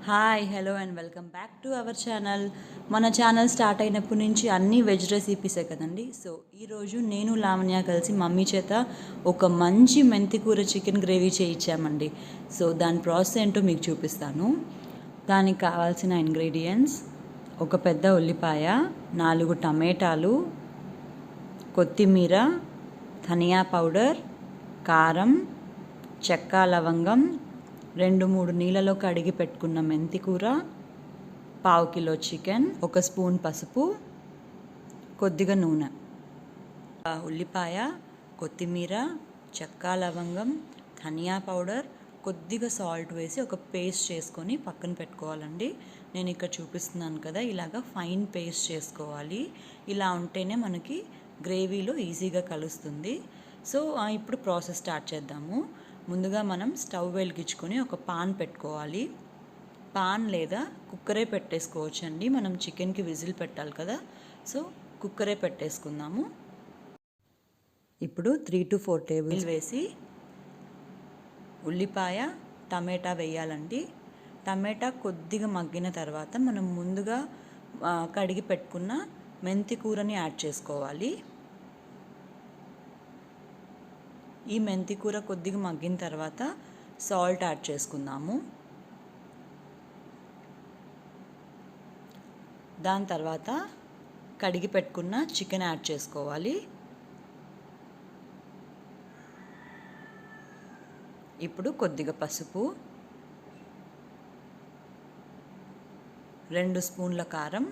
Hi hello and welcome back to our channel. మన channel start అయినప్పటి నుంచి అన్ని వెజ్ రెసిపీసే కదండి. సో ఈరోజు నేను లావణ్య కలిసి మమ్మీ చేత ఒక మంచి మెంతికూర చికెన్ గ్రేవీ చేయించామండి. సో దాని ప్రాసెస్ ఏంటో మీకు చూపిస్తాను. దానికి కావాల్సిన ఇంగ్రీడియంట్స్: ఒక పెద్ద ఉల్లిపాయ, 4 టమాటాలు, కొత్తిమీర, ధనియా పౌడర్, కారం, చెక్క లవంగం, 2-3 నీళ్ళలో కడిగి పెట్టుకున్న మెంతికూర, 1/2 కిలో చికెన్, 1 స్పూన్ పసుపు, కొద్దిగా నూనె. ఉల్లిపాయ, కొత్తిమీర, చెక్క లవంగం, ధనియా పౌడర్, కొద్దిగా సాల్ట్ వేసి ఒక పేస్ట్ చేసుకొని పక్కన పెట్టుకోవాలండి. నేను ఇక్కడ చూపిస్తున్నాను కదా, ఇలాగా ఫైన్ పేస్ట్ చేసుకోవాలి. ఇలా ఉంటేనే మనకి గ్రేవీలో ఈజీగా కలుస్తుంది. సో ఇప్పుడు ప్రాసెస్ స్టార్ట్ చేద్దాము. ముందుగా మనం స్టవ్ వెలిగించుకొని ఒక పాన్ పెట్టుకోవాలి. పాన్ లేదా కుక్కరే పెట్టేసుకోవచ్చండి. మనం చికెన్కి విజిల్ పెట్టాలి కదా, సో కుక్కరే పెట్టేసుకుందాము. ఇప్పుడు 3 to 4 టేబుల్ వేసి ఉల్లిపాయ, టమాటా వేయాలండి. టమాటా కొద్దిగా మగ్గిన తర్వాత మనం ముందుగా కడిగి పెట్టుకున్న మెంతి కూరని యాడ్ చేసుకోవాలి. ఈ మెంతి కూర కొద్దిగా మగ్గిన తర్వాత సాల్ట్ యాడ్ చేసుకుందాము. దాని తర్వాత కడిగి పెట్టుకున్న చికెన్ యాడ్ చేసుకోవాలి. ఇప్పుడు కొద్దిగా పసుపు, 2 స్పూన్ల కారం.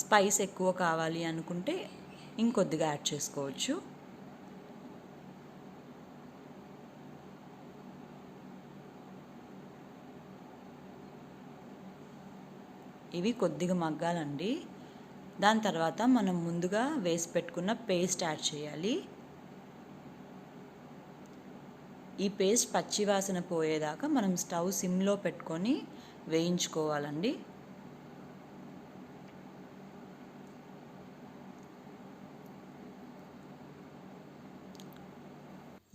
స్పైస్ ఎక్కువ కావాలి అనుకుంటే ఇంకొద్దిగా యాడ్ చేసుకోవచ్చు. ఇవి కొద్దిగా మగ్గాలండి. దాని తర్వాత మనం ముందుగా వేసి పెట్టుకున్న పేస్ట్ యాడ్ చేయాలి. ఈ పేస్ట్ పచ్చివాసన పోయేదాకా మనం స్టవ్ సిమ్లో పెట్టుకొని వేయించుకోవాలండి.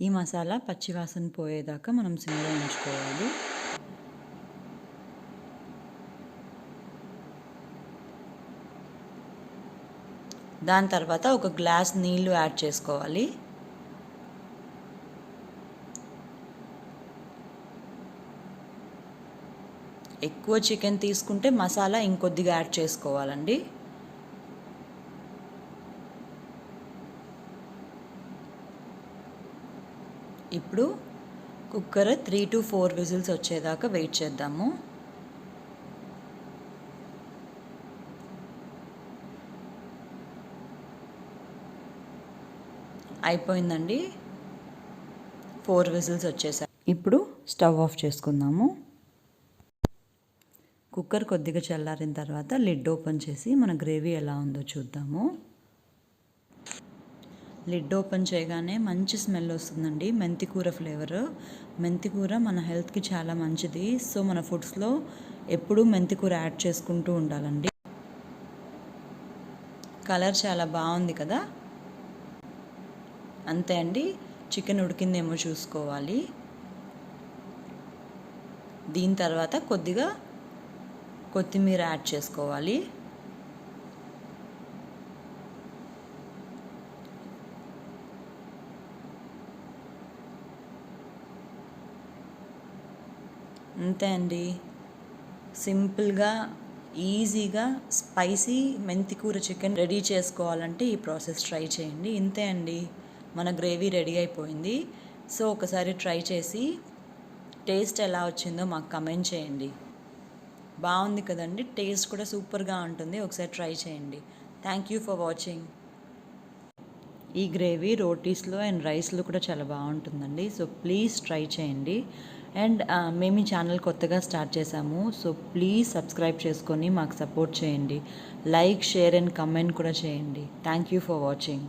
ఈ మసాలా పచ్చివాసన పోయేదాకా మనం సిమ్లో ఉంచుకోవాలి. దాని తర్వాత ఒక గ్లాస్ నీళ్లు యాడ్ చేసుకోవాలి. ఎక్కువ చికెన్ తీసుకుంటే మసాలా ఇంకొద్దిగా యాడ్ చేసుకోవాలండి. ఇప్పుడు కుక్కర్ 3 to 4 విజిల్స్ వచ్చేదాకా వెయిట్ చేద్దాము. అయిపోయిందండి, 4 విజిల్స్ వచ్చేసాయి. ఇప్పుడు స్టవ్ ఆఫ్ చేసుకుందాము. కుక్కర్ కొద్దిగా చల్లారిన తర్వాత లిడ్ ఓపెన్ చేసి మన గ్రేవీ ఎలా ఉందో చూద్దాము. లిడ్ ఓపెన్ చేయగానే మంచి స్మెల్ వస్తుందండి, మెంతికూర ఫ్లేవర్. మెంతికూర మన హెల్త్కి చాలా మంచిది. సో మన ఫుడ్స్లో ఎప్పుడూ మెంతికూర యాడ్ చేసుకుంటూ ఉండాలండి. కలర్ చాలా బాగుంది కదా. అంతే అండి, చికెన్ ఉడికిందేమో చూసుకోవాలి. దీని తర్వాత కొద్దిగా కొత్తిమీర యాడ్ చేసుకోవాలి. అంతే అండి, సింపుల్గా ఈజీగా స్పైసీ మెంతికూర చికెన్ రెడీ చేసుకోవాలంటే ఈ ప్రాసెస్ ట్రై చేయండి. ఇంతే అండి, మన గ్రేవీ రెడీ అయిపోయింది. సో ఒకసారి ట్రై చేసి టేస్ట్ ఎలా వచ్చిందో మాకు కమెంట్ చేయండి. బాగుంది కదండి, టేస్ట్ కూడా సూపర్గా ఉంటుంది. ఒకసారి ట్రై చేయండి. Thank you for watching. ఈ గ్రేవీ రోటీస్లో అండ్ రైస్లో కూడా చాలా బాగుంటుందండి. సో ప్లీజ్ ట్రై చేయండి. అండ్ మేము ఈ ఛానల్ కొత్తగా స్టార్ట్ చేసాము. సో ప్లీజ్ సబ్స్క్రైబ్ చేసుకొని మాకు సపోర్ట్ చేయండి. లైక్, షేర్ అండ్ కమెంట్ కూడా చేయండి. Thank you for watching.